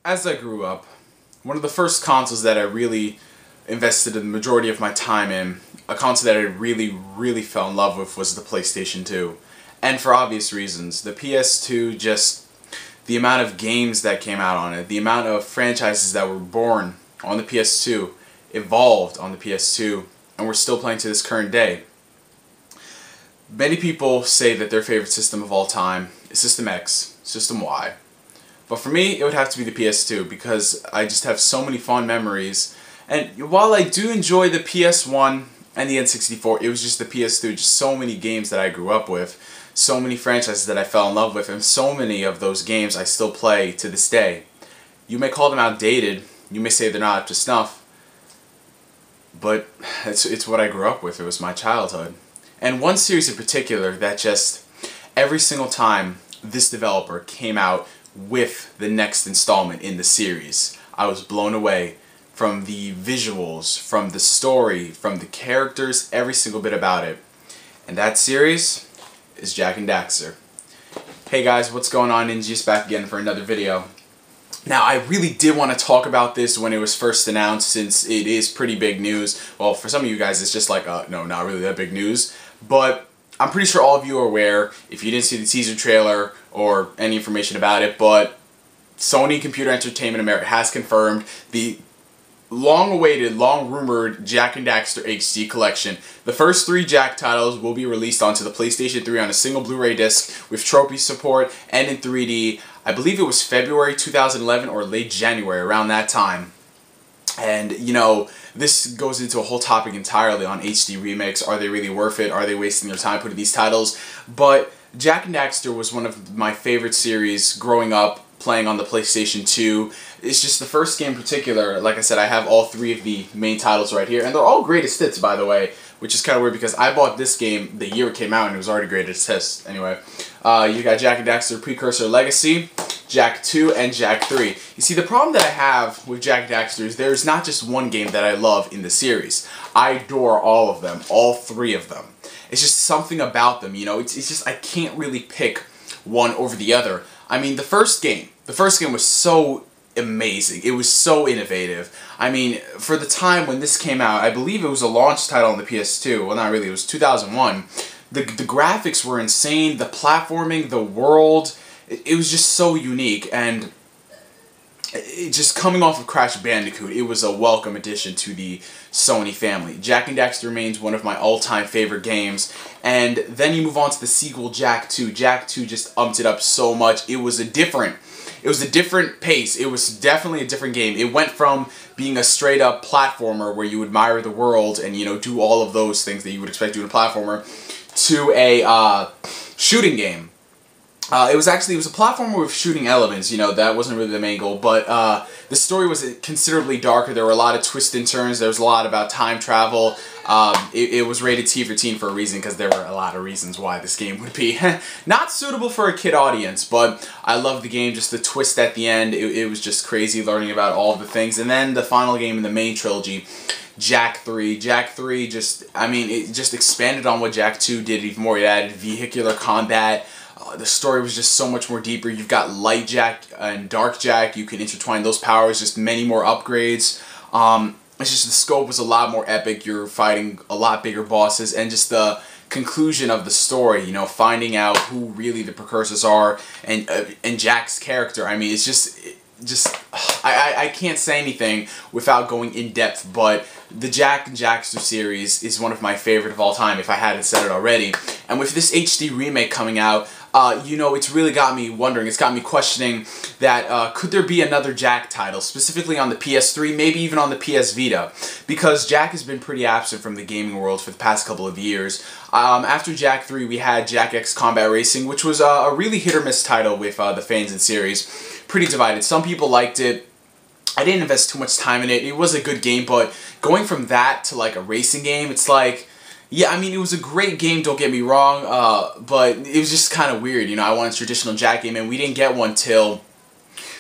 As I grew up, one of the first consoles that I really invested the majority of my time in, a console that I really fell in love with, was the PlayStation 2. And for obvious reasons. The PS2, just the amount of games that came out on it, the amount of franchises that were born on the PS2, evolved on the PS2, and we're still playing to this current day. Many people say that their favorite system of all time is System X, System Y. But for me, it would have to be the PS2 because I just have so many fond memories. And while I do enjoy the PS1 and the N64, it was just the PS2, just so many games that I grew up with, so many franchises that I fell in love with, and so many of those games I still play to this day. You may call them outdated, you may say they're not up to snuff, but it's what I grew up with. It was my childhood. And one series in particular that just, every single time this developer came out with the next installment in the series, I was blown away from the visuals, from the story, from the characters, every single bit about it. And that series is Jak and Daxter. Hey guys, what's going on? Ninja's back again for another video. Now, I really did want to talk about this when it was first announced, since it is pretty big news. Well, for some of you guys, it's just like, no, not really that big news. But I'm pretty sure all of you are aware, if you didn't see the teaser trailer or any information about it, but Sony Computer Entertainment America has confirmed the long-awaited, long-rumored Jak and Daxter HD collection. The first 3 Jak titles will be released onto the PlayStation 3 on a single Blu-ray disc with trophy support and in 3D. I believe it was February 2011 or late January, around that time. And, you know, this goes into a whole topic entirely on HD remakes. Are they really worth it? Are they wasting their time putting these titles? But Jak and Daxter was one of my favorite series growing up, playing on the PlayStation 2. It's just the first game in particular. Like I said, I have all 3 of the main titles right here. And they're all greatest hits, by the way, which is kind of weird because I bought this game the year it came out and it was already greatest hits. Anyway, you got Jak and Daxter Precursor Legacy, Jak4, and Jak3. You see, the problem that I have with Jak Daxter is there's not just one game that I love in the series. I adore all of them, all 3 of them. It's just something about them, you know, it's just I can't really pick one over the other. I mean, the first game was so amazing. It was so innovative. I mean, for the time when this came out, I believe it was a launch title on the PS2. Well, not really, it was 2001. The graphics were insane, the platforming, the world, it was just so unique, and just coming off of Crash Bandicoot, it was a welcome addition to the Sony family. Jak and Daxter remains one of my all-time favorite games, and then you move on to the sequel, Jak2. Jak2 just umped it up so much. It was a different pace. It was definitely a different game. It went from being a straight-up platformer where you admire the world and, you know, do all of those things that you would expect to do in a platformer, to a shooting game. It was a platformer with shooting elements, you know, that wasn't really the main goal, but the story was considerably darker. There were a lot of twists and turns. There was a lot about time travel. It was rated T for teen for a reason, because there were a lot of reasons why this game would be not suitable for a kid audience, but I loved the game, just the twist at the end. It was just crazy learning about all of the things. And then the final game in the main trilogy, Jak3. Jak3 just, I mean, it just expanded on what Jak2 did even more. It added vehicular combat. The story was just so much more deeper. You've got Light Jak and Dark Jak. You can intertwine those powers, just many more upgrades. It's just the scope was a lot more epic. You're fighting a lot bigger bosses, and just the conclusion of the story, you know, finding out who really the precursors are, and Jak's character. I mean, it's just I can't say anything without going in depth, but the Jak and Daxter series is one of my favorite of all time, if I hadn't said it already. And with this HD remake coming out, you know, it's really got me wondering, it's got me questioning that could there be another Jak title, specifically on the PS3, maybe even on the PS Vita, because Jak has been pretty absent from the gaming world for the past couple of years. After Jak3, we had Jak X Combat Racing, which was a really hit-or-miss title with the fans and series. Pretty divided. Some people liked it. I didn't invest too much time in it. It was a good game, but going from that to like a racing game, it's like, yeah, I mean, it was a great game, don't get me wrong, but it was just kind of weird, you know. I wanted a traditional Jak game, and we didn't get one till,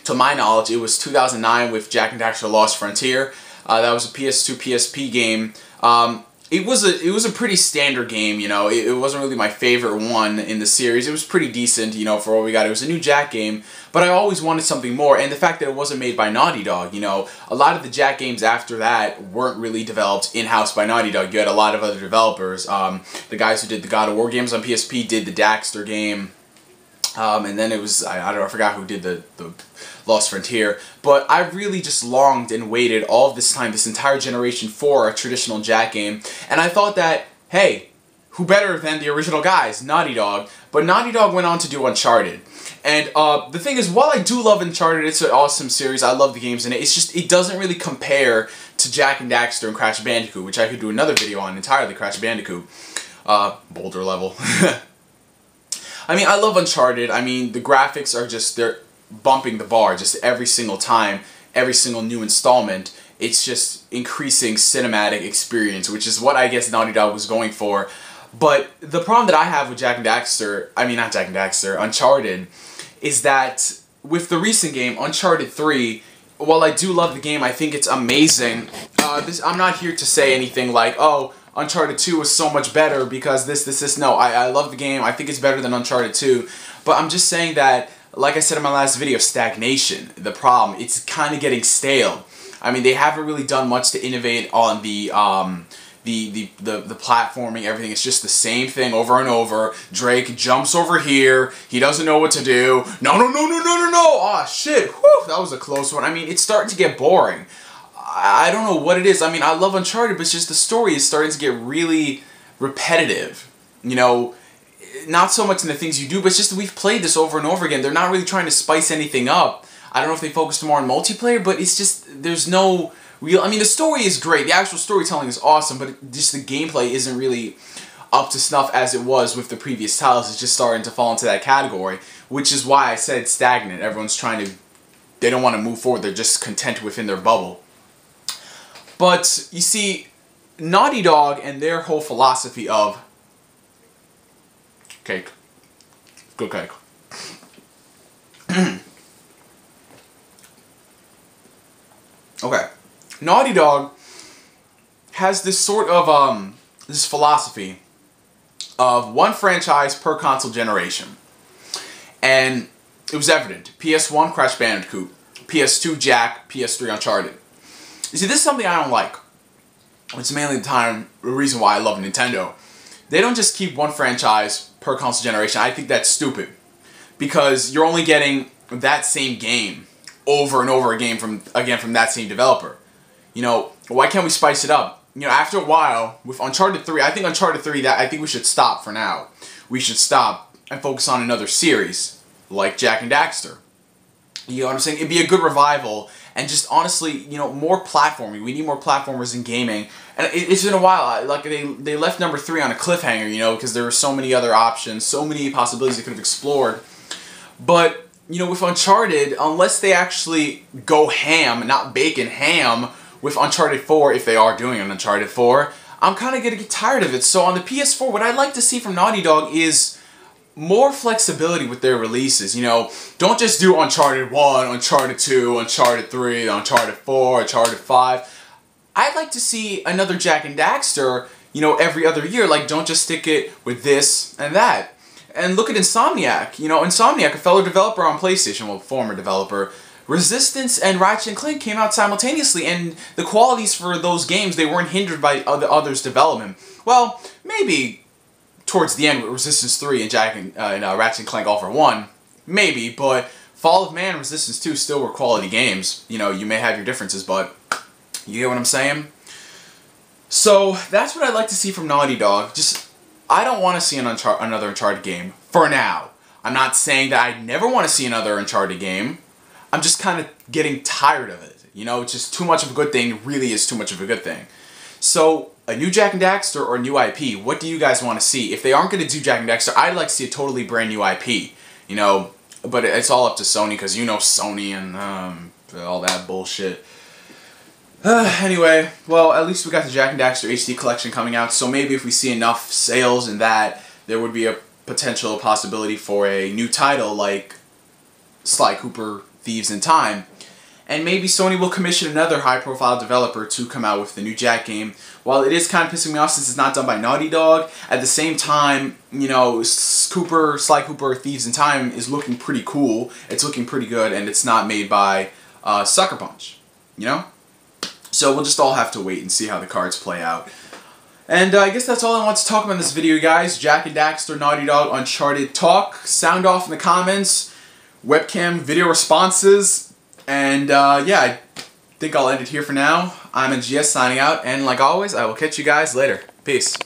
to my knowledge, it was 2009 with Jak and Daxter Lost Frontier. That was a PS2, PSP game. it was a pretty standard game, you know. It wasn't really my favorite one in the series. It was pretty decent, you know, for what we got. It was a new Jak game, but I always wanted something more, and the fact that it wasn't made by NaughtyDog, you know, a lot of the Jak games after that weren't really developed in-house by NaughtyDog. You had a lot of other developers. The guys who did the God of War games on PSP did the Daxter game. And then it was, I don't know, I forgot who did the Lost Frontier, but I really just longed and waited all of this time, this entire generation, for a traditional Jak game, and I thought that, hey, who better than the original guys, NaughtyDog, but NaughtyDog went on to do Uncharted, and the thing is, while I do love Uncharted, it's an awesome series, I love the games in it, it's just, it doesn't really compare to Jak and Daxter and Crash Bandicoot, which I could do another video on entirely, Crash Bandicoot, Boulder level. I mean, I love Uncharted. I mean, the graphics are just, they're bumping the bar just every single time, every single new installment. It's just increasing cinematic experience, which is what I guess Naughty Dog was going for. But the problem that I have with Jak and Daxter, I mean, not Jak and Daxter, Uncharted, is that with the recent game, Uncharted 3, while I do love the game, I think it's amazing. I'm not here to say anything like, oh, Uncharted 2 was so much better because this. No, I love the game. I think it's better than Uncharted 2. But I'm just saying that, like I said in my last video, stagnation. The problem, it's kind of getting stale. I mean, they haven't really done much to innovate on the platforming, everything. It's just the same thing over and over. Drake jumps over here. He doesn't know what to do. No. Oh, shit. Whew, that was a close one. I mean, it's starting to get boring. I don't know what it is. I mean, I love Uncharted, but it's just the story is starting to get really repetitive. You know, not so much in the things you do, but it's just that we've played this over and over again. They're not really trying to spice anything up. I don't know if they focused more on multiplayer, but it's just, there's no real... I mean, the story is great. The actual storytelling is awesome, but just the gameplay isn't really up to snuff as it was with the previous titles. It's just starting to fall into that category, which is why I said stagnant. Everyone's trying to... They don't want to move forward. They're just content within their bubble. But, you see, Naughty Dog and their whole philosophy of... Cake. Good cake. Okay. Naughty Dog has this sort of, this philosophy of one franchise per console generation. And it was evident. PS1, Crash Bandicoot. PS2, Jak. PS3, Uncharted. You see, this is something I don't like. It's mainly the reason why I love Nintendo. They don't just keep one franchise per console generation. I think that's stupid. Because you're only getting that same game over and over again from that same developer. You know, why can't we spice it up? You know, after a while, with Uncharted 3, I think Uncharted 3, I think we should stop for now. We should stop and focus on another series, like Jak and Daxter. You know what I'm saying? It'd be a good revival, and just honestly, you know, more platforming. We need more platformers in gaming. And it's been a while. Like, they left number 3 on a cliffhanger, you know, because there were so many other options, so many possibilities they could have explored. But, you know, with Uncharted, unless they actually go ham, not bacon, ham, with Uncharted 4, if they are doing an Uncharted 4, I'm kind of going to get tired of it. So on the PS4, what I'd like to see from Naughty Dog is more flexibility with their releases. You know, don't just do Uncharted 1, Uncharted 2, Uncharted 3, Uncharted 4, Uncharted 5. I'd like to see another Jak and Daxter, you know, every other year. Like, don't just stick it with this and that. And look at Insomniac. You know, Insomniac, a fellow developer on PlayStation, well, former developer. Resistance and Ratchet & Clank came out simultaneously, and the qualities for those games, they weren't hindered by others' development. Well, maybe towards the end with Resistance 3 and Ratchet & Clank All for One, maybe, but Fall of Man and Resistance 2 still were quality games. You know, you may have your differences, but you get what I'm saying? So, that's what I'd like to see from Naughty Dog. Just, I don't want to see another Uncharted game, for now. I'm not saying that I never want to see another Uncharted game. I'm just kind of getting tired of it. You know, it's just too much of a good thing. It really is too much of a good thing. So, a new Jak and Daxter or a new IP, what do you guys want to see? If they aren't going to do Jak and Daxter, I'd like to see a totally brand new IP. You know, but it's all up to Sony, because you know Sony and all that bullshit. Anyway, well, at least we got the Jak and Daxter HD collection coming out, so maybe if we see enough sales in that, there would be a potential possibility for a new title like Sly Cooper Thieves in Time. and maybe Sony will commission another high-profile developer to come out with the new Jak game. While it is kind of pissing me off since it's not done by NaughtyDog, at the same time, you know, Sly Cooper Thieves in Time is looking pretty cool. It's looking pretty good, and it's not made by Sucker Punch, you know? So we'll just all have to wait and see how the cards play out. And I guess that's all I want to talk about in this video, guys. Jak and Daxter, NaughtyDog, Uncharted talk. Sound off in the comments. Webcam video responses. And yeah, I think I'll end it here for now. I'm NGS signing out, and like always, I will catch you guys later. Peace.